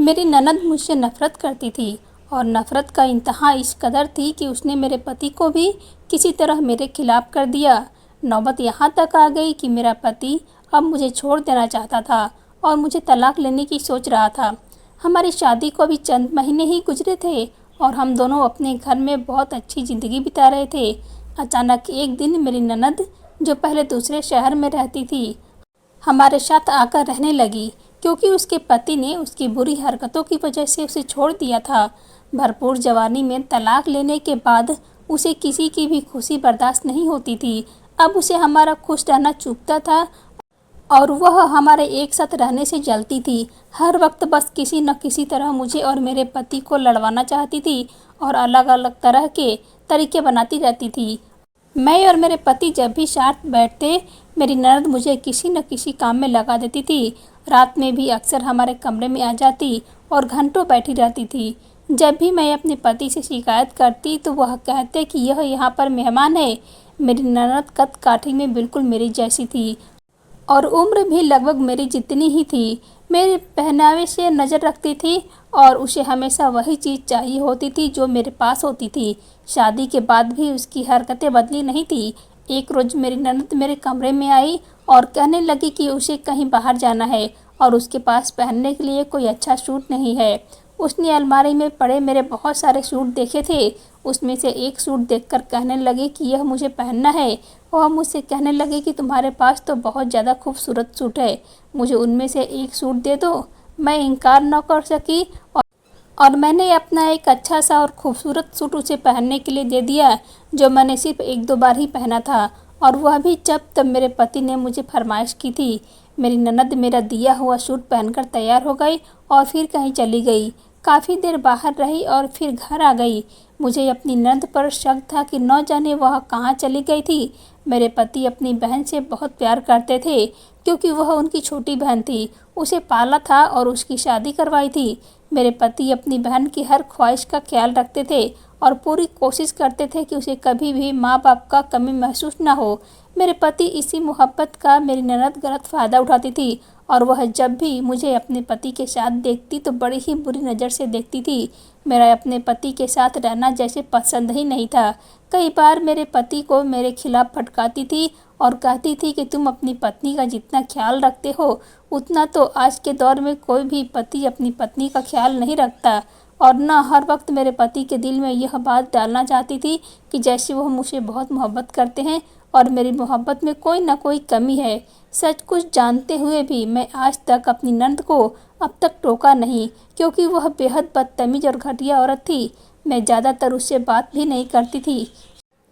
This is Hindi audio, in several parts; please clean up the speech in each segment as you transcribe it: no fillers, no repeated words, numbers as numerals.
मेरी ननद मुझसे नफ़रत करती थी और नफ़रत का इंतहा इस कदर थी कि उसने मेरे पति को भी किसी तरह मेरे खिलाफ़ कर दिया। नौबत यहाँ तक आ गई कि मेरा पति अब मुझे छोड़ देना चाहता था और मुझे तलाक लेने की सोच रहा था। हमारी शादी को अभी चंद महीने ही गुजरे थे और हम दोनों अपने घर में बहुत अच्छी ज़िंदगी बिता रहे थे। अचानक एक दिन मेरी ननद, जो पहले दूसरे शहर में रहती थी, हमारे साथ आकर रहने लगी क्योंकि उसके पति ने उसकी बुरी हरकतों की वजह से उसे छोड़ दिया था। भरपूर जवानी में तलाक लेने के बाद उसे किसी की भी खुशी बर्दाश्त नहीं होती थी। अब उसे हमारा खुश रहना चूकता था और वह हमारे एक साथ रहने से जलती थी। हर वक्त बस किसी न किसी तरह मुझे और मेरे पति को लड़वाना चाहती थी और अलग अलग तरह के तरीके बनाती रहती थी। मैं और मेरे पति जब भी साथ बैठते, मेरी ननद मुझे किसी न किसी काम में लगा देती थी। रात में भी अक्सर हमारे कमरे में आ जाती और घंटों बैठी रहती थी। जब भी मैं अपने पति से शिकायत करती तो वह कहते कि यह यहाँ पर मेहमान है। मेरी ननद कद काठी में बिल्कुल मेरी जैसी थी और उम्र भी लगभग मेरी जितनी ही थी। मेरे पहनावे से नज़र रखती थी और उसे हमेशा वही चीज़ चाहिए होती थी जो मेरे पास होती थी। शादी के बाद भी उसकी हरकतें बदली नहीं थी। एक रोज़ मेरी ननद मेरे कमरे में आई और कहने लगी कि उसे कहीं बाहर जाना है और उसके पास पहनने के लिए कोई अच्छा सूट नहीं है। उसने अलमारी में पड़े मेरे बहुत सारे सूट देखे थे। उसमें से एक सूट देखकर कहने लगी कि यह मुझे पहनना है। वह मुझसे कहने लगी कि तुम्हारे पास तो बहुत ज़्यादा खूबसूरत सूट है, मुझे उनमें से एक सूट दे दो। मैं इनकार न कर सकी और मैंने अपना एक अच्छा सा और खूबसूरत सूट उसे पहनने के लिए दे दिया, जो मैंने सिर्फ एक दो बार ही पहना था और वह भी जब तब मेरे पति ने मुझे फरमाइश की थी। मेरी ननद मेरा दिया हुआ सूट पहनकर तैयार हो गई और फिर कहीं चली गई। काफ़ी देर बाहर रही और फिर घर आ गई। मुझे अपनी ननद पर शक था कि न जाने वह कहाँ चली गई थी। मेरे पति अपनी बहन से बहुत प्यार करते थे क्योंकि वह उनकी छोटी बहन थी। उसे पाला था और उसकी शादी करवाई थी। मेरे पति अपनी बहन की हर ख्वाहिश का ख्याल रखते थे और पूरी कोशिश करते थे कि उसे कभी भी माँ बाप का कमी महसूस न हो। मेरे पति इसी मोहब्बत का मेरी ननद गलत फ़ायदा उठाती थी और वह जब भी मुझे अपने पति के साथ देखती तो बड़ी ही बुरी नज़र से देखती थी। मेरा अपने पति के साथ रहना जैसे पसंद ही नहीं था। कई बार मेरे पति को मेरे खिलाफ भटकाती थी और कहती थी कि तुम अपनी पत्नी का जितना ख्याल रखते हो उतना तो आज के दौर में कोई भी पति अपनी पत्नी का ख्याल नहीं रखता। और न हर वक्त मेरे पति के दिल में यह बात डालना चाहती थी कि जैसे वह मुझे बहुत मोहब्बत करते हैं और मेरी मोहब्बत में कोई ना कोई कमी है। सच कुछ जानते हुए भी मैं आज तक अपनी नंद को अब तक टोका नहीं क्योंकि वह बेहद बदतमीज और घटिया औरत थी। मैं ज़्यादातर उससे बात भी नहीं करती थी।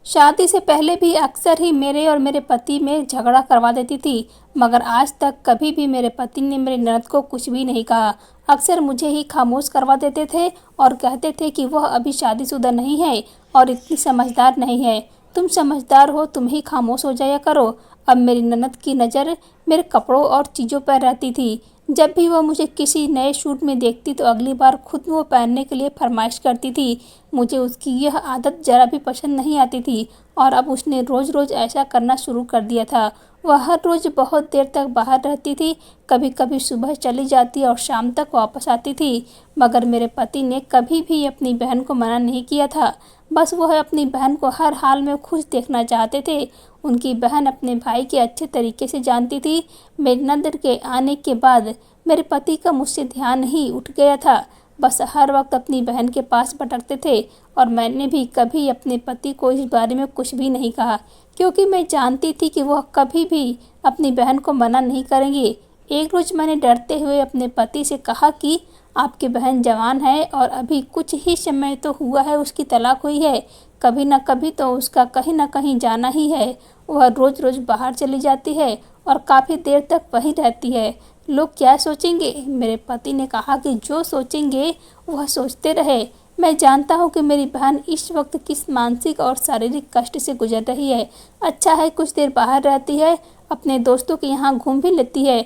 शादी से पहले भी अक्सर ही मेरे और मेरे पति में झगड़ा करवा देती थी, मगर आज तक कभी भी मेरे पति ने मेरी ननद को कुछ भी नहीं कहा। अक्सर मुझे ही खामोश करवा देते थे और कहते थे कि वह अभी शादीशुदा नहीं है और इतनी समझदार नहीं है। तुम समझदार हो, तुम ही खामोश हो जाया करो। अब मेरी ननद की नज़र मेरे कपड़ों और चीज़ों पर रहती थी। जब भी वह मुझे किसी नए सूट में देखती तो अगली बार खुद वो पहनने के लिए फरमाइश करती थी। मुझे उसकी यह आदत ज़रा भी पसंद नहीं आती थी और अब उसने रोज़ रोज़ ऐसा करना शुरू कर दिया था। वह हर रोज़ बहुत देर तक बाहर रहती थी, कभी कभी सुबह चली जाती और शाम तक वापस आती थी, मगर मेरे पति ने कभी भी अपनी बहन को मना नहीं किया था। बस वह अपनी बहन को हर हाल में खुश देखना चाहते थे। उनकी बहन अपने भाई के अच्छे तरीके से जानती थी। मेरी ननद के आने के बाद मेरे पति का मुझसे ध्यान ही उठ गया था। बस हर वक्त अपनी बहन के पास भटकते थे और मैंने भी कभी अपने पति को इस बारे में कुछ भी नहीं कहा क्योंकि मैं जानती थी कि वह कभी भी अपनी बहन को मना नहीं करेंगे। एक रोज़ मैंने डरते हुए अपने पति से कहा कि आपकी बहन जवान है और अभी कुछ ही समय तो हुआ है उसकी तलाक हुई है, कभी ना कभी तो उसका कहीं ना कहीं जाना ही है। वह रोज़ रोज़ बाहर चली जाती है और काफ़ी देर तक वहीं रहती है। लोग क्या सोचेंगे? मेरे पति ने कहा कि जो सोचेंगे वह सोचते रहे। मैं जानता हूँ कि मेरी बहन इस वक्त किस मानसिक और शारीरिक कष्ट से गुजर रही है। अच्छा है कुछ देर बाहर रहती है, अपने दोस्तों के यहाँ घूम भी लेती है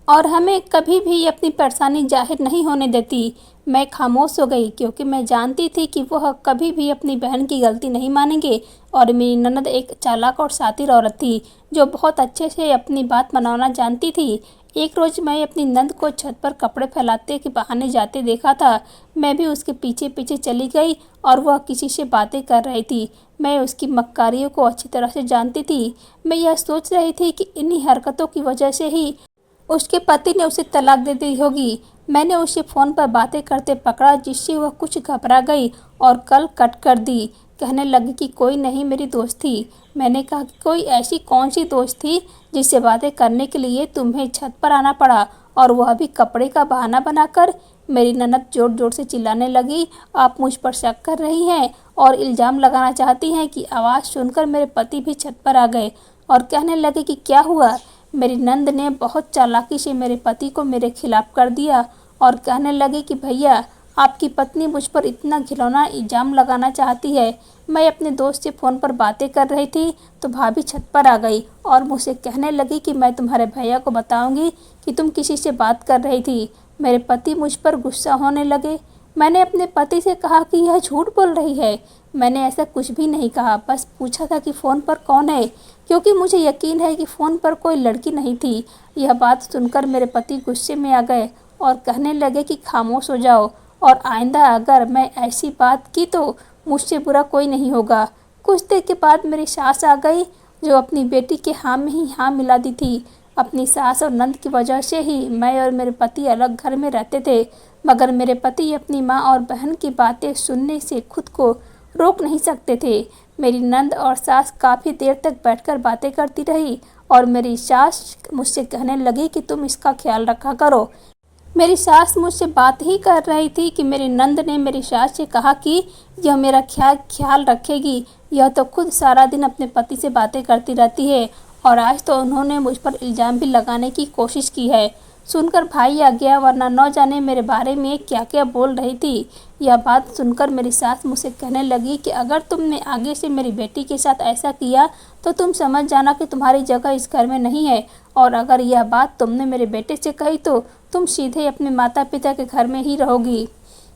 और हमें कभी भी अपनी परेशानी जाहिर नहीं होने देती। मैं खामोश हो गई क्योंकि मैं जानती थी कि वह कभी भी अपनी बहन की गलती नहीं मानेंगे और मेरी ननद एक चालाक और शातिर औरत थी जो बहुत अच्छे से अपनी बात मनाना जानती थी। एक रोज़ मैं अपनी नंद को छत पर कपड़े फैलाते के बहाने जाते देखा था। मैं भी उसके पीछे पीछे चली गई और वह किसी से बातें कर रही थी। मैं उसकी मक्कारियों को अच्छी तरह से जानती थी। मैं यह सोच रही थी कि इन्हीं हरकतों की वजह से ही उसके पति ने उसे तलाक दे दी होगी। मैंने उसे फ़ोन पर बातें करते पकड़ा, जिससे वह कुछ घबरा गई और कल कट कर दी। कहने लगी कि कोई नहीं, मेरी दोस्त थी। मैंने कहा कि कोई ऐसी कौन सी दोस्त थी जिससे बातें करने के लिए तुम्हें छत पर आना पड़ा, और वह भी कपड़े का बहाना बनाकर। मेरी ननद जोर जोर से चिल्लाने लगी, आप मुझ पर शक कर रही हैं और इल्ज़ाम लगाना चाहती हैं कि आवाज़ सुनकर मेरे पति भी छत पर आ गए और कहने लगे कि क्या हुआ। मेरी नंद ने बहुत चालाकी से मेरे पति को मेरे खिलाफ कर दिया और कहने लगी कि भैया, आपकी पत्नी मुझ पर इतना घिनौना इल्ज़ाम लगाना चाहती है। मैं अपने दोस्त से फ़ोन पर बातें कर रही थी तो भाभी छत पर आ गई और मुझसे कहने लगी कि मैं तुम्हारे भैया को बताऊंगी कि तुम किसी से बात कर रही थी। मेरे पति मुझ पर गुस्सा होने लगे। मैंने अपने पति से कहा कि यह झूठ बोल रही है। मैंने ऐसा कुछ भी नहीं कहा, बस पूछा था कि फ़ोन पर कौन है, क्योंकि मुझे यकीन है कि फ़ोन पर कोई लड़की नहीं थी। यह बात सुनकर मेरे पति गुस्से में आ गए और कहने लगे कि खामोश हो जाओ और आइंदा अगर मैं ऐसी बात की तो मुझसे बुरा कोई नहीं होगा। कुछ देर के बाद मेरी सास आ गई, जो अपनी बेटी के हाँ में ही हाँ मिला दी थी। अपनी सास और नंद की वजह से ही मैं और मेरे पति अलग घर में रहते थे, मगर मेरे पति अपनी माँ और बहन की बातें सुनने से खुद को रोक नहीं सकते थे। मेरी नंद और सास काफ़ी देर तक बैठकर बातें करती रही और मेरी सास मुझसे कहने लगी कि तुम इसका ख्याल रखा करो। मेरी सास मुझसे बात ही कर रही थी कि मेरी नंद ने मेरी सास से कहा कि यह मेरा ख्याल रखेगी। यह तो खुद सारा दिन अपने पति से बातें करती रहती है और आज तो उन्होंने मुझ पर इल्ज़ाम भी लगाने की कोशिश की है। सुनकर भाई आ गया, वरना न जाने मेरे बारे में क्या क्या बोल रही थी। यह बात सुनकर मेरी सास मुझसे कहने लगी कि अगर तुमने आगे से मेरी बेटी के साथ ऐसा किया तो तुम समझ जाना कि तुम्हारी जगह इस घर में नहीं है, और अगर यह बात तुमने मेरे बेटे से कही तो तुम सीधे अपने माता पिता के घर में ही रहोगी।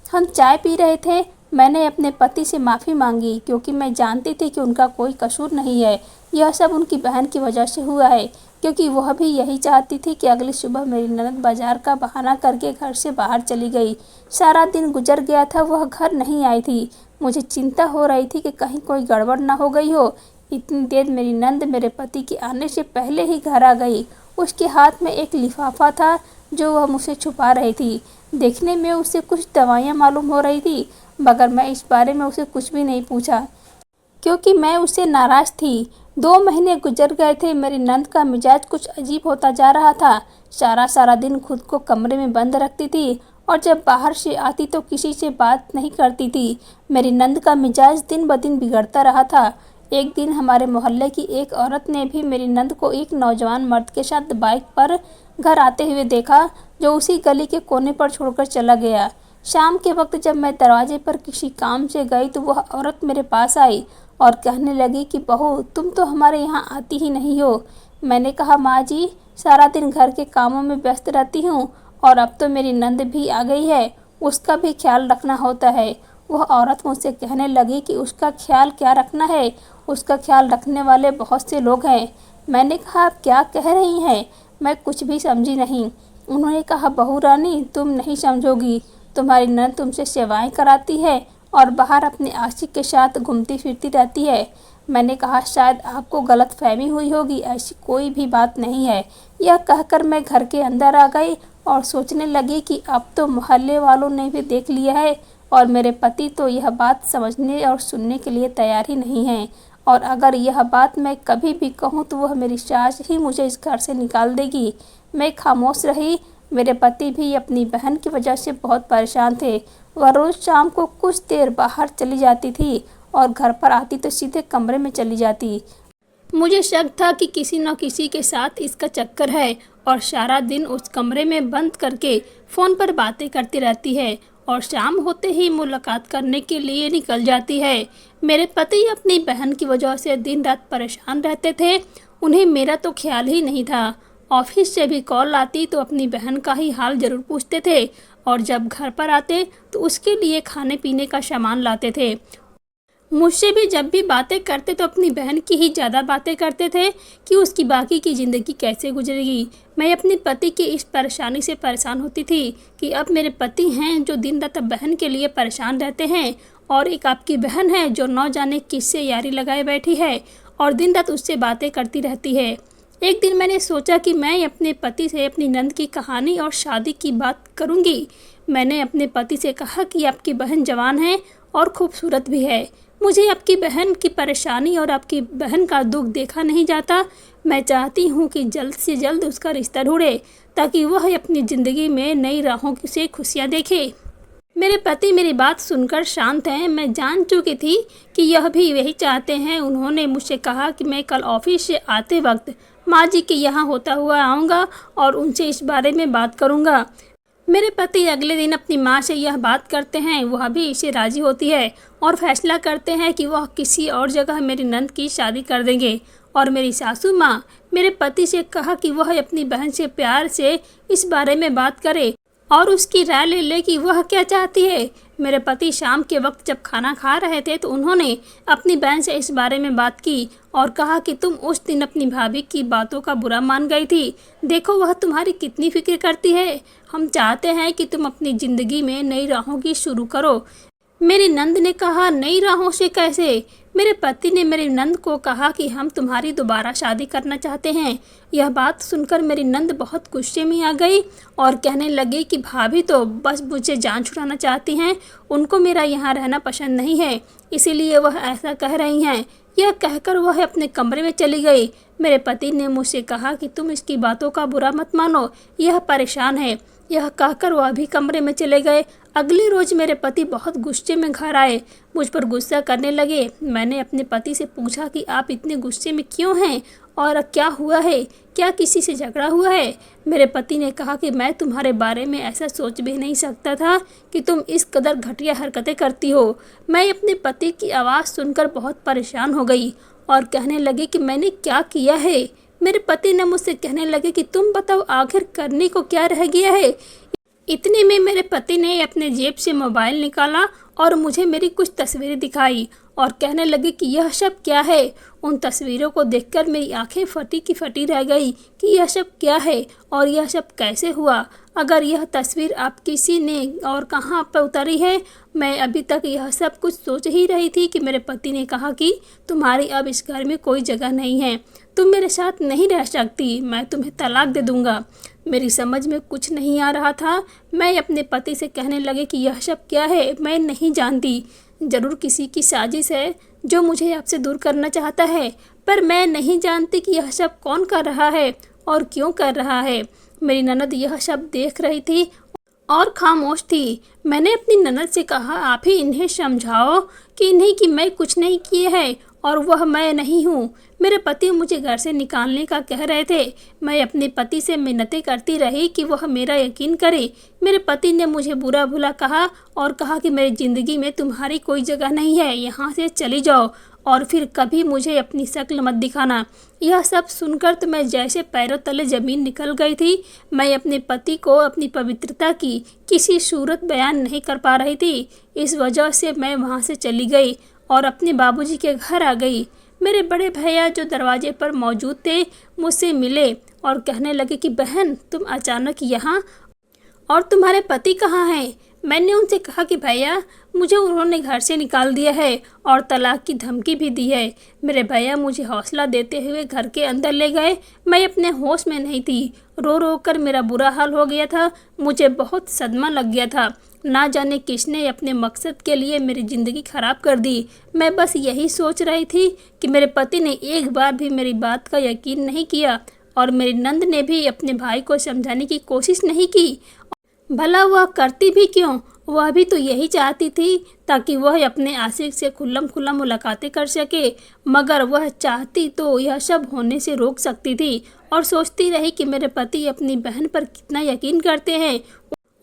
हम चाय पी रहे थे। मैंने अपने पति से माफ़ी मांगी, क्योंकि मैं जानती थी कि उनका कोई कसूर नहीं है। यह सब उनकी बहन की वजह से हुआ है, क्योंकि वह भी यही चाहती थी कि अगली सुबह मेरी ननद बाजार का बहाना करके घर से बाहर चली गई। सारा दिन गुजर गया था, वह घर नहीं आई थी। मुझे चिंता हो रही थी कि कहीं कोई गड़बड़ ना हो गई हो। इतनी देर मेरी नंद मेरे पति के आने से पहले ही घर आ गई। उसके हाथ में एक लिफाफा था जो वह मुझसे छुपा रही थी। देखने में उसे कुछ दवाइयाँ मालूम हो रही थी, मगर मैं इस बारे में उसे कुछ भी नहीं पूछा, क्योंकि मैं उससे नाराज़ थी। 2 महीने गुजर गए थे। मेरी नंद का मिजाज कुछ अजीब होता जा रहा था। सारा दिन खुद को कमरे में बंद रखती थी और जब बाहर से आती तो किसी से बात नहीं करती थी। मेरी नंद का मिजाज दिन ब दिन बिगड़ता रहा था। एक दिन हमारे मोहल्ले की एक औरत ने भी मेरी नंद को एक नौजवान मर्द के साथ बाइक पर घर आते हुए देखा, जो उसी गली के कोने पर छोड़कर चला गया। शाम के वक्त जब मैं दरवाजे पर किसी काम से गई तो वह औरत मेरे पास आई और कहने लगी कि बहू, तुम तो हमारे यहाँ आती ही नहीं हो। मैंने कहा, माँ जी, सारा दिन घर के कामों में व्यस्त रहती हूँ और अब तो मेरी नंद भी आ गई है, उसका भी ख्याल रखना होता है। वह औरत मुझसे कहने लगी कि उसका ख्याल क्या रखना है, उसका ख्याल रखने वाले बहुत से लोग हैं। मैंने कहा, आप क्या कह रही हैं? मैं कुछ भी समझी नहीं। उन्होंने कहा, बहू रानी, तुम नहीं समझोगी। तुम्हारी नंद तुमसे सेवाएं कराती है और बाहर अपने आशिक के साथ घूमती फिरती रहती है। मैंने कहा, शायद आपको गलत फहमी हुई होगी, ऐसी कोई भी बात नहीं है। यह कहकर मैं घर के अंदर आ गई और सोचने लगी कि अब तो मोहल्ले वालों ने भी देख लिया है और मेरे पति तो यह बात समझने और सुनने के लिए तैयार ही नहीं हैं, और अगर यह बात मैं कभी भी कहूँ तो वह मेरी सास ही मुझे इस घर से निकाल देगी। मैं खामोश रही। मेरे पति भी अपनी बहन की वजह से बहुत परेशान थे। वह रोज़ शाम को कुछ देर बाहर चली जाती थी और घर पर आती तो सीधे कमरे में चली जाती। मुझे शक था कि किसी न किसी के साथ इसका चक्कर है और सारा दिन उस कमरे में बंद करके फ़ोन पर बातें करती रहती है और शाम होते ही मुलाकात करने के लिए निकल जाती है। मेरे पति अपनी बहन की वजह से दिन रात परेशान रहते थे। उन्हें मेरा तो ख्याल ही नहीं था। ऑफिस से भी कॉल आती तो अपनी बहन का ही हाल ज़रूर पूछते थे, और जब घर पर आते तो उसके लिए खाने पीने का सामान लाते थे। मुझसे भी जब भी बातें करते तो अपनी बहन की ही ज़्यादा बातें करते थे कि उसकी बाकी की ज़िंदगी कैसे गुजरेगी। मैं अपने पति की इस परेशानी से परेशान होती थी कि अब मेरे पति हैं जो दिन रात बहन के लिए परेशान रहते हैं, और एक आपकी बहन है जो न जाने किससे यारी लगाए बैठी है और दिन रात उससे बातें करती रहती है। एक दिन मैंने सोचा कि मैं अपने पति से अपनी नंद की कहानी और शादी की बात करूंगी। मैंने अपने पति से कहा कि आपकी बहन जवान है और खूबसूरत भी है। मुझे आपकी बहन की परेशानी और आपकी बहन का दुख देखा नहीं जाता। मैं चाहती हूँ कि जल्द से जल्द उसका रिश्ता ढूंढे ताकि वह अपनी ज़िंदगी में नई राहों से खुशियाँ देखे। मेरे पति मेरी बात सुनकर शांत हैं। मैं जान चुकी थी कि यह भी यही चाहते हैं। उन्होंने मुझसे कहा कि मैं कल ऑफिस से आते वक्त माँ जी के यहाँ होता हुआ आऊँगा और उनसे इस बारे में बात करूँगा। मेरे पति अगले दिन अपनी माँ से यह बात करते हैं। वह भी इसे राजी होती है और फैसला करते हैं कि वह किसी और जगह मेरी नंद की शादी कर देंगे। और मेरी सासू माँ मेरे पति से कहा कि वह अपनी बहन से प्यार से इस बारे में बात करे और उसकी राय ले ले कि वह क्या चाहती है। मेरे पति शाम के वक्त जब खाना खा रहे थे तो उन्होंने अपनी बहन से इस बारे में बात की और कहा कि तुम उस दिन अपनी भाभी की बातों का बुरा मान गई थी। देखो वह तुम्हारी कितनी फिक्र करती है। हम चाहते हैं कि तुम अपनी ज़िंदगी में नई राहों की शुरू करो। मेरी नंद ने कहा, नई राहों से कैसे? मेरे पति ने मेरी नंद को कहा कि हम तुम्हारी दोबारा शादी करना चाहते हैं। यह बात सुनकर मेरी नंद बहुत गुस्से में आ गई और कहने लगी कि भाभी तो बस मुझे जान छुड़ाना चाहती हैं। उनको मेरा यहाँ रहना पसंद नहीं है, इसीलिए वह ऐसा कह रही हैं। यह कहकर वह अपने कमरे में चली गई। मेरे पति ने मुझसे कहा कि तुम इसकी बातों का बुरा मत मानो, यह परेशान है। यह कहकर वह भी कमरे में चले गए। अगले रोज मेरे पति बहुत गुस्से में घर आए, मुझ पर गुस्सा करने लगे। मैंने अपने पति से पूछा कि आप इतने गुस्से में क्यों हैं और क्या हुआ है? क्या किसी से झगड़ा हुआ है? मेरे पति ने कहा कि मैं तुम्हारे बारे में ऐसा सोच भी नहीं सकता था कि तुम इस कदर घटिया हरकतें करती हो। मैं अपने पति की आवाज़ सुनकर बहुत परेशान हो गई और कहने लगी कि मैंने क्या किया है। मेरे पति ने मुझसे कहने लगे कि तुम बताओ आखिर करने को क्या रह गया है। इतने में मेरे पति ने अपने जेब से मोबाइल निकाला और मुझे मेरी कुछ तस्वीरें दिखाई और कहने लगे कि यह सब क्या है। उन तस्वीरों को देखकर मेरी आंखें फटी की फटी रह गई कि यह सब क्या है और यह सब कैसे हुआ। अगर यह तस्वीर आप किसी ने और कहाँ पर उतारी है? मैं अभी तक यह सब कुछ सोच ही रही थी कि मेरे पति ने कहा कि तुम्हारी अब इस घर में कोई जगह नहीं है, तुम मेरे साथ नहीं रह सकती, मैं तुम्हें तलाक दे दूंगा। मेरी समझ में कुछ नहीं आ रहा था। मैं अपने पति से कहने लगे कि यह सब क्या है, मैं नहीं जानती। ज़रूर किसी की साजिश है जो मुझे आपसे दूर करना चाहता है, पर मैं नहीं जानती कि यह सब कौन कर रहा है और क्यों कर रहा है। मेरी ननद यह सब देख रही थी और खामोश थी। मैंने अपनी ननद से कहा, आप ही इन्हें समझाओ कि इन्हें कि मैं कुछ नहीं किए है और वह मैं नहीं हूँ। मेरे पति मुझे घर से निकालने का कह रहे थे। मैं अपने पति से मिन्नतें करती रही कि वह मेरा यकीन करे। मेरे पति ने मुझे बुरा भला कहा और कहा कि मेरी ज़िंदगी में तुम्हारी कोई जगह नहीं है, यहाँ से चली जाओ और फिर कभी मुझे अपनी शक्ल मत दिखाना। यह सब सुनकर तो मैं जैसे पैरों तले ज़मीन निकल गई थी। मैं अपने पति को अपनी पवित्रता की किसी सूरत बयान नहीं कर पा रही थी। इस वजह से मैं वहाँ से चली गई और अपने बाबूजी के घर आ गई। मेरे बड़े भैया जो दरवाजे पर मौजूद थे मुझसे मिले और कहने लगे कि बहन तुम अचानक यहाँ, और तुम्हारे पति कहाँ हैं? मैंने उनसे कहा कि भैया मुझे उन्होंने घर से निकाल दिया है और तलाक की धमकी भी दी है। मेरे भैया मुझे हौसला देते हुए घर के अंदर ले गए। मैं अपने होश में नहीं थी। रो रो कर मेरा बुरा हाल हो गया था। मुझे बहुत सदमा लग गया था। ना जाने किसने अपने मकसद के लिए मेरी ज़िंदगी ख़राब कर दी। मैं बस यही सोच रही थी कि मेरे पति ने एक बार भी मेरी बात का यकीन नहीं किया और मेरी नंद ने भी अपने भाई को समझाने की कोशिश नहीं की। भला वह करती भी क्यों? वह भी तो यही चाहती थी ताकि वह अपने आशिक से खुल्लम खुल्ला मुलाकातें कर सके, मगर वह चाहती तो यह सब होने से रोक सकती थी। और सोचती रही कि मेरे पति अपनी बहन पर कितना यकीन करते हैं।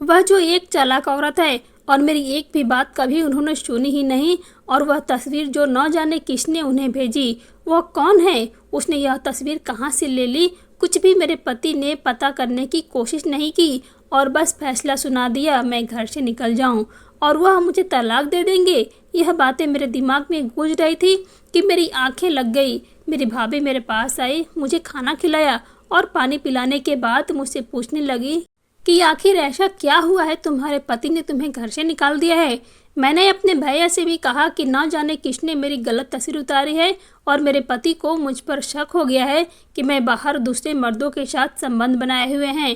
वह जो एक चालाक औरत है और मेरी एक भी बात कभी उन्होंने सुनी ही नहीं। और वह तस्वीर जो न जाने किसने उन्हें भेजी, वह कौन है, उसने यह तस्वीर कहाँ से ले ली, कुछ भी मेरे पति ने पता करने की कोशिश नहीं की और बस फैसला सुना दिया मैं घर से निकल जाऊं और वह मुझे तलाक दे देंगे। यह बातें मेरे दिमाग में गूंज रही थी कि मेरी आंखें लग गई। मेरी भाभी मेरे पास आई, मुझे खाना खिलाया और पानी पिलाने के बाद मुझसे पूछने लगी कि आखिर ऐसा क्या हुआ है, तुम्हारे पति ने तुम्हें घर से निकाल दिया है। मैंने अपने भैया से भी कहा कि ना जाने किसने मेरी गलत तस्वीर उतारी है और मेरे पति को मुझ पर शक हो गया है कि मैं बाहर दूसरे मर्दों के साथ संबंध बनाए हुए हैं।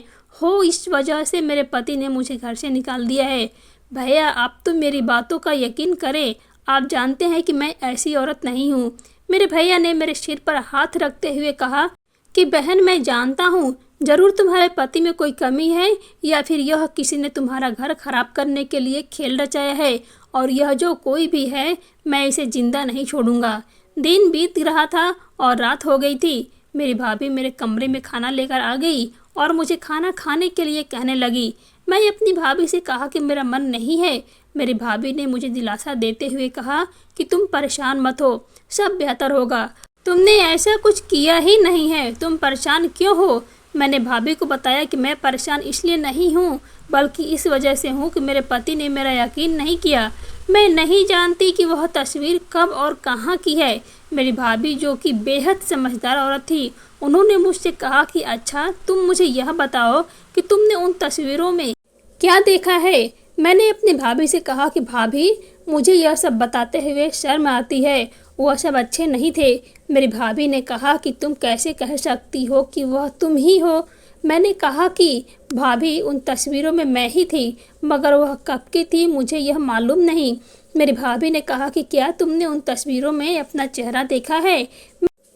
इस वजह से मेरे पति ने मुझे घर से निकाल दिया है। भैया, आप तो मेरी बातों का यकीन करें, आप जानते हैं कि मैं ऐसी औरत नहीं हूँ। मेरे भैया ने मेरे सिर पर हाथ रखते हुए कहा कि बहन, मैं जानता हूँ जरूर तुम्हारे पति में कोई कमी है या फिर यह किसी ने तुम्हारा घर खराब करने के लिए खेल रचाया है, और यह जो कोई भी है मैं इसे जिंदा नहीं छोड़ूंगा। दिन बीत रहा था और रात हो गई थी। मेरी भाभी मेरे कमरे में खाना लेकर आ गई और मुझे खाना खाने के लिए कहने लगी। मैंने अपनी भाभी से कहा कि मेरा मन नहीं है। मेरी भाभी ने मुझे दिलासा देते हुए कहा कि तुम परेशान मत हो, सब बेहतर होगा। तुमने ऐसा कुछ किया ही नहीं है, तुम परेशान क्यों हो। मैंने भाभी को बताया कि मैं परेशान इसलिए नहीं हूँ बल्कि इस वजह से हूँ कि मेरे पति ने मेरा यकीन नहीं किया। मैं नहीं जानती कि वह तस्वीर कब और कहाँ की है। मेरी भाभी, जो कि बेहद समझदार औरत थी, उन्होंने मुझसे कहा कि अच्छा, तुम मुझे यह बताओ कि तुमने उन तस्वीरों में क्या देखा है। मैंने अपनी भाभी से कहा कि भाभी, मुझे यह सब बताते हुए शर्म आती है, वह सब अच्छे नहीं थे। मेरी भाभी ने कहा कि तुम कैसे कह सकती हो कि वह तुम ही हो। मैंने कहा कि भाभी, उन तस्वीरों में मैं ही थी, मगर वह कब की थी मुझे यह मालूम नहीं। मेरी भाभी ने कहा कि क्या तुमने उन तस्वीरों में अपना चेहरा देखा है।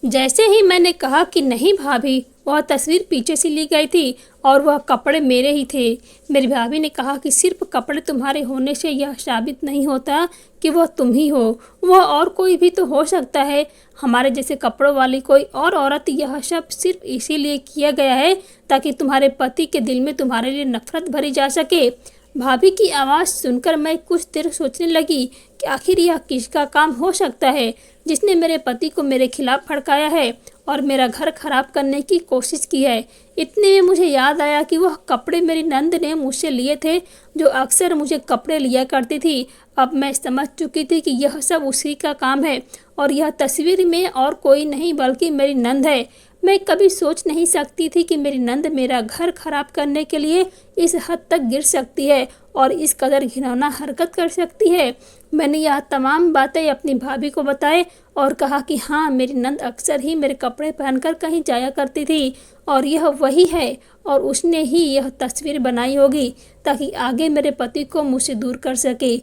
जैसे ही मैंने कहा कि नहीं भाभी, वह तस्वीर पीछे से ली गई थी और वह कपड़े मेरे ही थे। मेरी भाभी ने कहा कि सिर्फ कपड़े तुम्हारे होने से यह साबित नहीं होता कि वह तुम ही हो, वह और कोई भी तो हो सकता है, हमारे जैसे कपड़ों वाली कोई और औरत। यह सब सिर्फ इसीलिए किया गया है ताकि तुम्हारे पति के दिल में तुम्हारे लिए नफरत भरी जा सके। भाभी की आवाज़ सुनकर मैं कुछ देर सोचने लगी कि आखिर यह किसका काम हो सकता है जिसने मेरे पति को मेरे खिलाफ भड़काया है और मेरा घर खराब करने की कोशिश की है। इतने में मुझे याद आया कि वह कपड़े मेरी नंद ने मुझसे लिए थे, जो अक्सर मुझे कपड़े लिया करती थी। अब मैं समझ चुकी थी कि यह सब उसी का काम है और यह तस्वीर में और कोई नहीं बल्कि मेरी नंद है। मैं कभी सोच नहीं सकती थी कि मेरी नंद मेरा घर खराब करने के लिए इस हद तक गिर सकती है और इस कदर घिनौना हरकत कर सकती है। मैंने यह तमाम बातें अपनी भाभी को बताए और कहा कि हाँ, मेरी नंद अक्सर ही मेरे कपड़े पहनकर कहीं जाया करती थी और यह वही है और उसने ही यह तस्वीर बनाई होगी ताकि आगे मेरे पति को मुझसे दूर कर सके,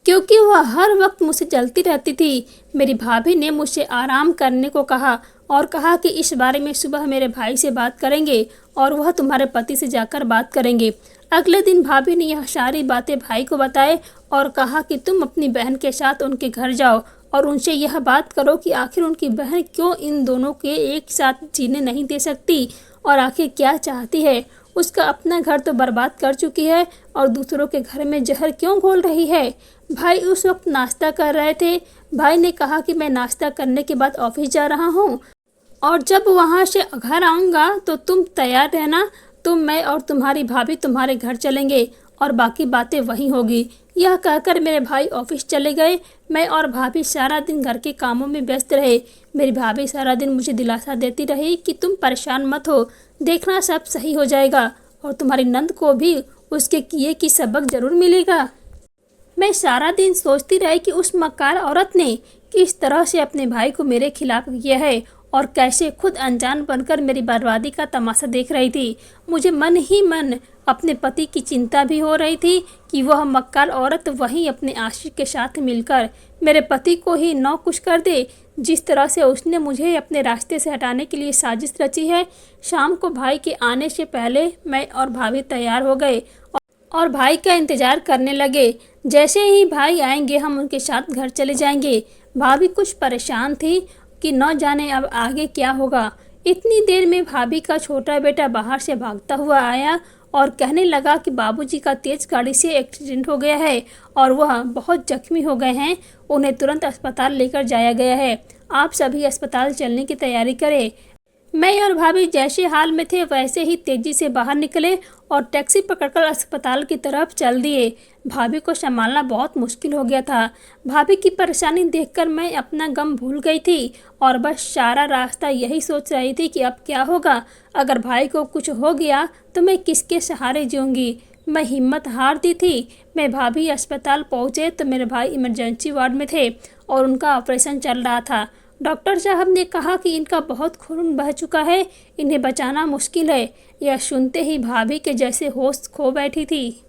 क्योंकि वह हर वक्त मुझसे जलती रहती थी। मेरी भाभी ने मुझसे आराम करने को कहा और कहा कि इस बारे में सुबह मेरे भाई से बात करेंगे और वह तुम्हारे पति से जाकर बात करेंगे। अगले दिन भाभी ने यह सारी बातें भाई को बताए और कहा कि तुम अपनी बहन के साथ उनके घर जाओ और उनसे यह बात करो कि आखिर उनकी बहन क्यों इन दोनों के एक साथ जीने नहीं दे सकती और आखिर क्या चाहती है। उसका अपना घर तो बर्बाद कर चुकी है और दूसरों के घर में जहर क्यों घोल रही है। भाई उस वक्त नाश्ता कर रहे थे। भाई ने कहा कि मैं नाश्ता करने के बाद ऑफिस जा रहा हूँ और जब वहाँ से घर आऊँगा तो तुम तैयार रहना। तुम, मैं और तुम्हारी भाभी तुम्हारे घर चलेंगे और बाकी बातें वहीं होगी। यह कहकर मेरे भाई ऑफिस चले गए। मैं और भाभी सारा दिन घर के कामों में व्यस्त रहे। मेरी भाभी सारा दिन मुझे दिलासा देती रही कि तुम परेशान मत हो, देखना सब सही हो जाएगा और तुम्हारी नंद को भी उसके किए की सबक जरूर मिलेगा। मैं सारा दिन सोचती रही कि उस मक्कार औरत ने किस तरह से अपने भाई को मेरे खिलाफ किया है और कैसे खुद अनजान बनकर मेरी बर्बादी का तमाशा देख रही थी। मुझे मन ही मन अपने पति की चिंता भी हो रही थी कि वह मक्कार औरत वहीं अपने आशिक के साथ मिलकर मेरे पति को ही नौ कुछ कर दे, जिस तरह से उसने मुझे अपने रास्ते से हटाने के लिए साजिश रची है। शाम को भाई के आने से पहले मैं और भाभी तैयार हो गए और भाई का इंतज़ार करने लगे। जैसे ही भाई आएंगे हम उनके साथ घर चले जाएंगे। भाभी कुछ परेशान थी कि न जाने अब आगे क्या होगा। इतनी देर में भाभी का छोटा बेटा बाहर से भागता हुआ आया और कहने लगा कि बाबूजी का तेज गाड़ी से एक्सीडेंट हो गया है और वह बहुत जख्मी हो गए हैं, उन्हें तुरंत अस्पताल लेकर जाया गया है। आप सभी अस्पताल चलने की तैयारी करें। मैं और भाभी जैसे हाल में थे वैसे ही तेजी से बाहर निकले और टैक्सी पकड़कर अस्पताल की तरफ चल दिए। भाभी को संभालना बहुत मुश्किल हो गया था। भाभी की परेशानी देखकर मैं अपना गम भूल गई थी और बस सारा रास्ता यही सोच रही थी कि अब क्या होगा। अगर भाई को कुछ हो गया तो मैं किसके सहारे जीऊँगी। मैं हिम्मत हार दी थी। मैं भाभी अस्पताल पहुँचे तो मेरे भाई इमरजेंसी वार्ड में थे और उनका ऑपरेशन चल रहा था। डॉक्टर साहब ने कहा कि इनका बहुत खून बह चुका है, इन्हें बचाना मुश्किल है। यह सुनते ही भाभी के जैसे होश खो बैठी थी।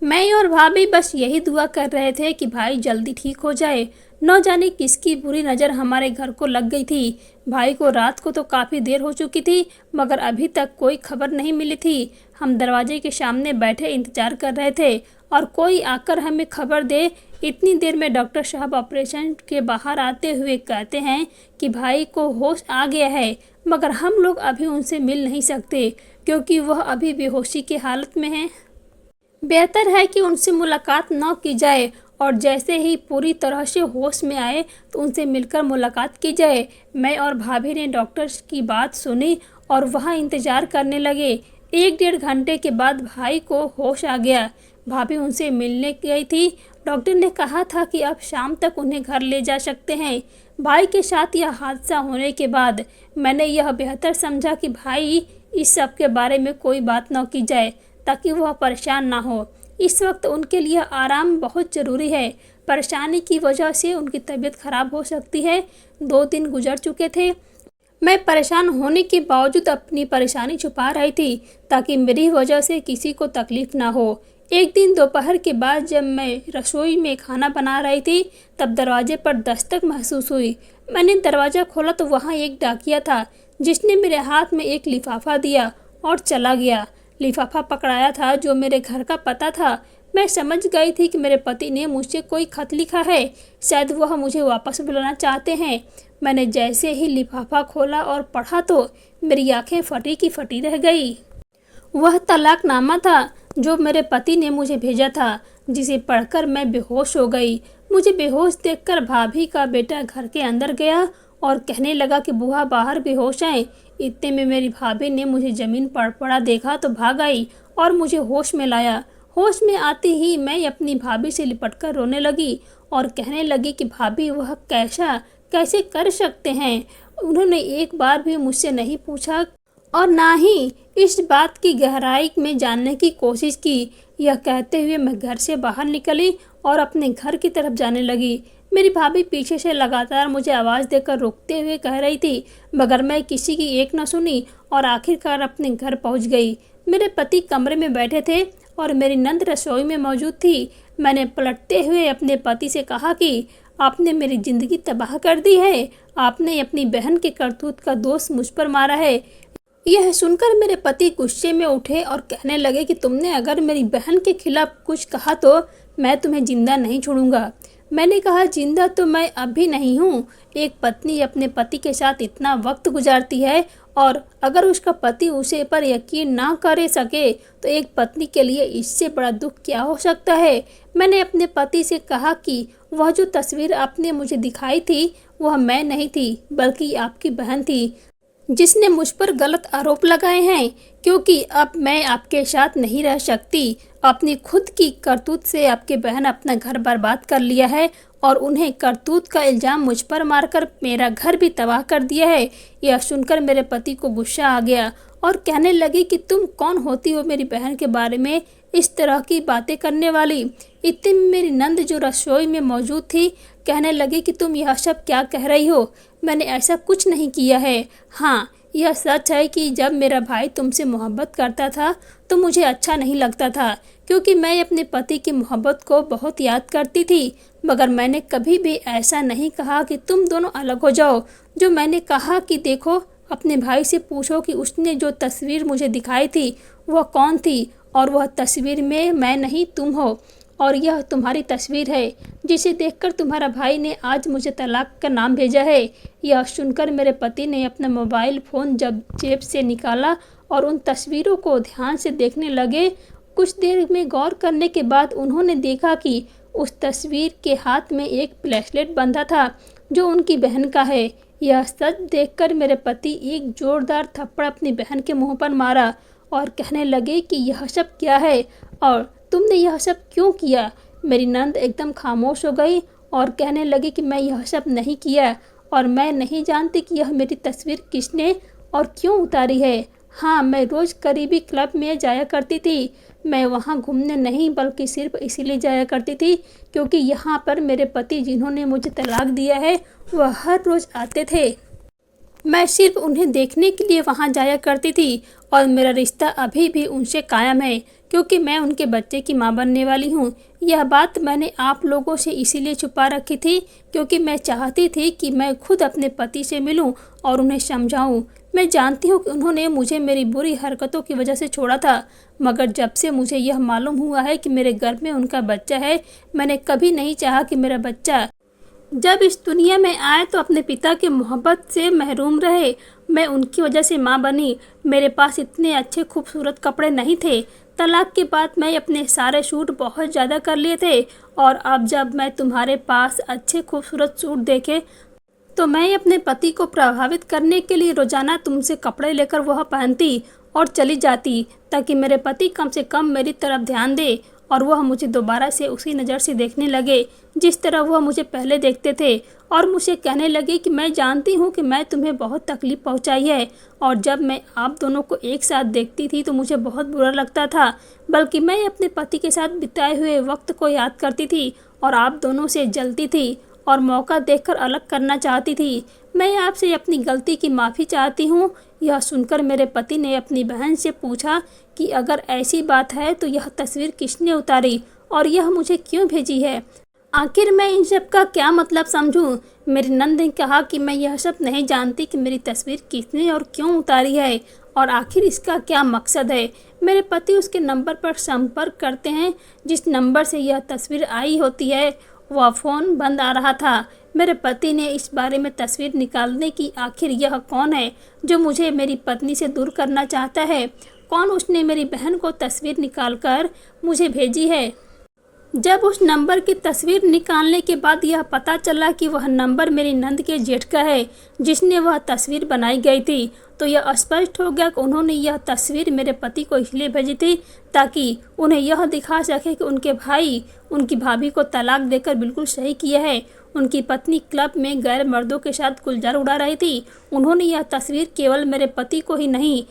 मैं और भाभी बस यही दुआ कर रहे थे कि भाई जल्दी ठीक हो जाए। न जाने किसकी बुरी नज़र हमारे घर को लग गई थी। भाई को रात को तो काफ़ी देर हो चुकी थी मगर अभी तक कोई खबर नहीं मिली थी। हम दरवाजे के सामने बैठे इंतजार कर रहे थे और कोई आकर हमें खबर दे। इतनी देर में डॉक्टर साहब ऑपरेशन के बाहर आते हुए कहते हैं कि भाई को होश आ गया है मगर हम लोग अभी उनसे मिल नहीं सकते क्योंकि वह अभी बेहोशी की हालत में है। बेहतर है कि उनसे मुलाकात न की जाए और जैसे ही पूरी तरह से होश में आए तो उनसे मिलकर मुलाकात की जाए। मैं और भाभी ने डॉक्टर की बात सुनी और वहाँ इंतज़ार करने लगे। 1-1.5 घंटे के बाद भाई को होश आ गया। भाभी उनसे मिलने गई थी। डॉक्टर ने कहा था कि अब शाम तक उन्हें घर ले जा सकते हैं। भाई के साथ यह हादसा होने के बाद मैंने यह बेहतर समझा कि भाई इस सब के बारे में कोई बात न की जाए ताकि वह परेशान ना हो। इस वक्त उनके लिए आराम बहुत ज़रूरी है। परेशानी की वजह से उनकी तबीयत खराब हो सकती है। 2 दिन गुजर चुके थे। मैं परेशान होने के बावजूद अपनी परेशानी छुपा रही थी ताकि मेरी वजह से किसी को तकलीफ़ ना हो। एक दिन दोपहर के बाद जब मैं रसोई में खाना बना रही थी तब दरवाजे पर दस्तक महसूस हुई। मैंने दरवाज़ा खोला तो वहाँ एक डाकिया था जिसने मेरे हाथ में एक लिफाफा दिया और चला गया। लिफाफा पकड़ाया था जो मेरे घर का पता था। मैं समझ गई थी कि मेरे पति ने मुझसे कोई खत लिखा है, शायद वह मुझे वापस बुलाना चाहते हैं। मैंने जैसे ही लिफाफा खोला और पढ़ा तो मेरी आंखें फटी की फटी रह गई। वह तलाकनामा था जो मेरे पति ने मुझे भेजा था, जिसे पढ़कर मैं बेहोश हो गई। मुझे बेहोश देखकर भाभी का बेटा घर के अंदर गया और कहने लगा कि बुआ बाहर बेहोश हैं। इतने में मेरी भाभी ने मुझे ज़मीन पर पड़ा देखा तो भाग आई और मुझे होश में लाया। होश में आते ही मैं अपनी भाभी से लिपटकर रोने लगी और कहने लगी कि भाभी वह कैसे कर सकते हैं। उन्होंने एक बार भी मुझसे नहीं पूछा और ना ही इस बात की गहराई में जानने की कोशिश की। यह कहते हुए मैं घर से बाहर निकली और अपने घर की तरफ जाने लगी। मेरी भाभी पीछे से लगातार मुझे आवाज़ देकर रोकते हुए कह रही थी मगर मैं किसी की एक न सुनी और आखिरकार अपने घर पहुंच गई। मेरे पति कमरे में बैठे थे और मेरी नंद रसोई में मौजूद थी। मैंने पलटते हुए अपने पति से कहा कि आपने मेरी ज़िंदगी तबाह कर दी है। आपने अपनी बहन के करतूत का दोष मुझ पर मारा है। यह सुनकर मेरे पति गुस्से में उठे और कहने लगे कि तुमने अगर मेरी बहन के खिलाफ कुछ कहा तो मैं तुम्हें जिंदा नहीं छोड़ूंगा। मैंने कहा जिंदा तो मैं अब भी नहीं हूँ। एक पत्नी अपने पति के साथ इतना वक्त गुजारती है और अगर उसका पति उसे पर यकीन ना कर सके तो एक पत्नी के लिए इससे बड़ा दुख क्या हो सकता है। मैंने अपने पति से कहा कि वह जो तस्वीर आपने मुझे दिखाई थी वह मैं नहीं थी बल्कि आपकी बहन थी जिसने मुझ पर गलत आरोप लगाए हैं, क्योंकि अब मैं आपके साथ नहीं रह सकती। अपनी खुद की करतूत से आपकी बहन अपना घर बर्बाद कर लिया है और उन्हें करतूत का इल्ज़ाम मुझ पर मारकर मेरा घर भी तबाह कर दिया है। यह सुनकर मेरे पति को गुस्सा आ गया और कहने लगे कि तुम कौन होती हो मेरी बहन के बारे में इस तरह की बातें करने वाली। इतने में मेरी नंद जो रसोई में मौजूद थी कहने लगी कि तुम यह सब क्या कह रही हो, मैंने ऐसा कुछ नहीं किया है। हाँ, यह सच है कि जब मेरा भाई तुमसे मोहब्बत करता था तो मुझे अच्छा नहीं लगता था क्योंकि मैं अपने पति की मोहब्बत को बहुत याद करती थी, मगर मैंने कभी भी ऐसा नहीं कहा कि तुम दोनों अलग हो जाओ। जो मैंने कहा कि देखो अपने भाई से पूछो कि उसने जो तस्वीर मुझे दिखाई थी वह कौन थी और वह तस्वीर में मैं नहीं तुम हो और यह तुम्हारी तस्वीर है जिसे देखकर तुम्हारा भाई ने आज मुझे तलाक का नाम भेजा है। यह सुनकर मेरे पति ने अपना मोबाइल फ़ोन जब जेब से निकाला और उन तस्वीरों को ध्यान से देखने लगे। कुछ देर में गौर करने के बाद उन्होंने देखा कि उस तस्वीर के हाथ में एक ब्रेसलेट बंधा था जो उनकी बहन का है। यह सच देखकर मेरे पति एक जोरदार थप्पड़ अपनी बहन के मुंह पर मारा और कहने लगे कि यह सब क्या है और तुमने यह सब क्यों किया। मेरी नंद एकदम खामोश हो गई और कहने लगी कि मैं यह सब नहीं किया और मैं नहीं जानती कि यह मेरी तस्वीर किसने और क्यों उतारी है। हाँ, मैं रोज़ करीबी क्लब में जाया करती थी। मैं वहाँ घूमने नहीं बल्कि सिर्फ इसीलिए जाया करती थी क्योंकि यहाँ पर मेरे पति जिन्होंने मुझे तलाक दिया है वह हर रोज़ आते थे। मैं सिर्फ उन्हें देखने के लिए वहाँ जाया करती थी और मेरा रिश्ता अभी भी उनसे कायम है क्योंकि मैं उनके बच्चे की माँ बनने वाली हूँ। यह बात मैंने आप लोगों से इसीलिए छुपा रखी थी क्योंकि मैं चाहती थी कि मैं खुद अपने पति से मिलूं और उन्हें समझाऊं। मैं जानती हूँ कि उन्होंने मुझे मेरी बुरी हरकतों की वजह से छोड़ा था, मगर जब से मुझे यह मालूम हुआ है कि मेरे गर्भ में उनका बच्चा है, मैंने कभी नहीं चाहा कि मेरा बच्चा जब इस दुनिया में आए तो अपने पिता की मोहब्बत से महरूम रहे। मैं उनकी वजह से माँ बनी। मेरे पास इतने अच्छे खूबसूरत कपड़े नहीं थे। तलाक के बाद मैं अपने सारे सूट बहुत ज़्यादा कर लिए थे और अब जब मैं तुम्हारे पास अच्छे खूबसूरत सूट देखे तो मैं अपने पति को प्रभावित करने के लिए रोज़ाना तुमसे कपड़े लेकर वह पहनती और चली जाती ताकि मेरे पति कम से कम मेरी तरफ ध्यान दे और वह मुझे दोबारा से उसी नज़र से देखने लगे जिस तरह वह मुझे पहले देखते थे और मुझे कहने लगे कि मैं जानती हूँ कि मैं तुम्हें बहुत तकलीफ़ पहुँचाई है और जब मैं आप दोनों को एक साथ देखती थी तो मुझे बहुत बुरा लगता था, बल्कि मैं अपने पति के साथ बिताए हुए वक्त को याद करती थी और आप दोनों से जलती थी और मौका देखकर अलग करना चाहती थी। मैं आपसे अपनी गलती की माफ़ी चाहती हूँ। यह सुनकर मेरे पति ने अपनी बहन से पूछा कि अगर ऐसी बात है तो यह तस्वीर किसने उतारी और यह मुझे क्यों भेजी है। आखिर मैं इन सब का क्या मतलब समझूं? मेरी नंद ने कहा कि मैं यह सब नहीं जानती कि मेरी तस्वीर किसने और क्यों उतारी है और आखिर इसका क्या मकसद है। मेरे पति उसके नंबर पर संपर्क करते हैं जिस नंबर से यह तस्वीर आई होती है। वह फ़ोन बंद आ रहा था। मेरे पति ने इस बारे में तस्वीर निकालने की आखिर यह कौन है जो मुझे मेरी पत्नी से दूर करना चाहता है? कौन उसने मेरी बहन को तस्वीर निकालकर मुझे भेजी है? जब उस नंबर की तस्वीर निकालने के बाद यह पता चला कि वह नंबर मेरी नंद के जेठ का है जिसने वह तस्वीर बनाई गई थी, तो यह स्पष्ट हो गया कि उन्होंने यह तस्वीर मेरे पति को इसलिए भेजी थी ताकि उन्हें यह दिखा सके कि उनके भाई उनकी भाभी को तलाक देकर बिल्कुल सही किया है। उनकी पत्नी क्लब में गैर मर्दों के साथ गुलजार उड़ा रही थी। उन्होंने यह तस्वीर केवल मेरे पति को ही नहीं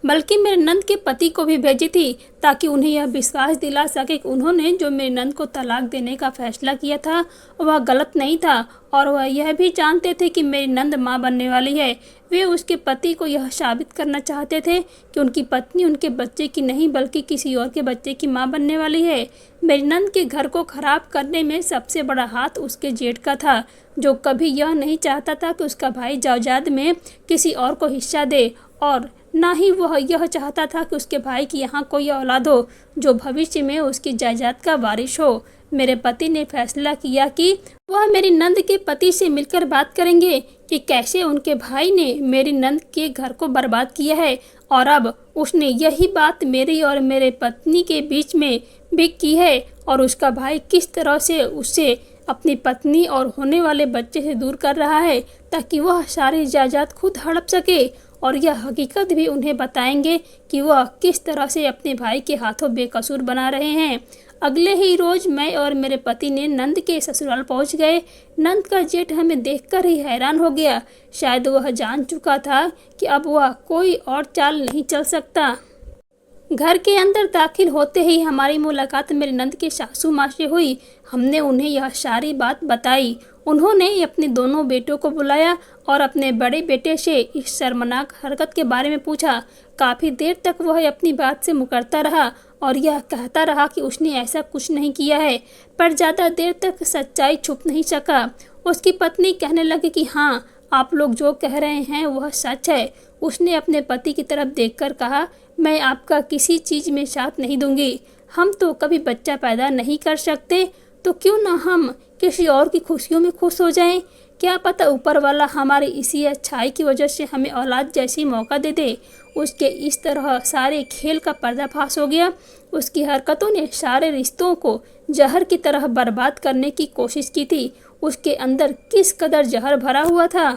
बल्कि मेरे नंद के पति को भी भेजी थी ताकि उन्हें यह विश्वास दिला सके कि उन्होंने जो मेरी नंद को तलाक देने का फैसला किया था वह गलत नहीं था और वह यह भी जानते थे कि मेरी नंद मां बनने वाली है। वे उसके पति को यह साबित करना चाहते थे कि उनकी पत्नी उनके बच्चे की नहीं बल्कि किसी और के बच्चे की मां बनने वाली है। मेरी नंद के घर को खराब करने में सबसे बड़ा हाथ उसके जेठ का था जो कभी यह नहीं चाहता था कि उसका भाई जायदाद में किसी और को हिस्सा दे और ना ही वह यह चाहता था कि उसके भाई की यहाँ कोई औलाद हो जो भविष्य में उसकी जायदाद का वारिस हो। मेरे पति ने फैसला किया कि वह मेरी नंद के पति से मिलकर बात करेंगे कि कैसे उनके भाई ने मेरी नंद के घर को बर्बाद किया है और अब उसने यही बात मेरी और मेरे पत्नी के बीच में भी की है और उसका भाई किस तरह से उससे अपनी पत्नी और होने वाले बच्चे से दूर कर रहा है ताकि वह सारी जायदाद खुद हड़प सके और यह हकीकत भी उन्हें बताएंगे कि वह किस तरह से अपने भाई के हाथों बेकसूर बना रहे हैं। अगले ही रोज मैं और मेरे पति ने नंद के ससुराल पहुंच गए। नंद का जेठ हमें देखकर ही हैरान हो गया। शायद वह जान चुका था कि अब वह कोई और चाल नहीं चल सकता। घर के अंदर दाखिल होते ही हमारी मुलाकात मेरी नंद के सासू माँ से हुई। हमने उन्हें यह सारी बात बताई। उन्होंने अपने दोनों बेटों को बुलाया और अपने बड़े बेटे से इस शर्मनाक हरकत के बारे में पूछा। काफ़ी देर तक वह अपनी बात से मुकरता रहा और यह कहता रहा कि उसने ऐसा कुछ नहीं किया है, पर ज़्यादा देर तक सच्चाई छुप नहीं सका। उसकी पत्नी कहने लगी कि हाँ, आप लोग जो कह रहे हैं वह सच है। उसने अपने पति की तरफ देखकर कहा, मैं आपका किसी चीज़ में साथ नहीं दूंगी। हम तो कभी बच्चा पैदा नहीं कर सकते, तो क्यों ना हम किसी और की खुशियों में खुश हो जाएं। क्या पता ऊपर वाला हमारी इसी अच्छाई की वजह से हमें औलाद जैसी मौका दे दे। उसके इस तरह सारे खेल का पर्दाफाश हो गया। उसकी हरकतों ने सारे रिश्तों को जहर की तरह बर्बाद करने की कोशिश की थी। उसके अंदर किस कदर जहर भरा हुआ था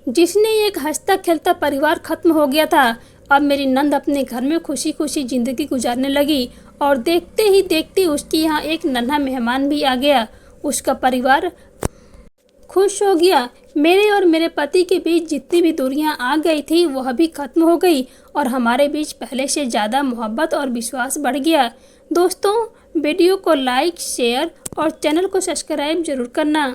जिसने एक हंसता खेलता परिवार खत्म हो गया था। अब मेरी नंद अपने घर में खुशी खुशी ज़िंदगी गुजारने लगी और देखते ही देखते उसके यहाँ एक नन्हा मेहमान भी आ गया। उसका परिवार खुश हो गया। मेरे और मेरे पति के बीच जितनी भी दूरियां आ गई थी वह भी खत्म हो गई और हमारे बीच पहले से ज़्यादा मोहब्बत और विश्वास बढ़ गया। दोस्तों, वीडियो को लाइक, शेयर और चैनल को सब्सक्राइब जरूर करना।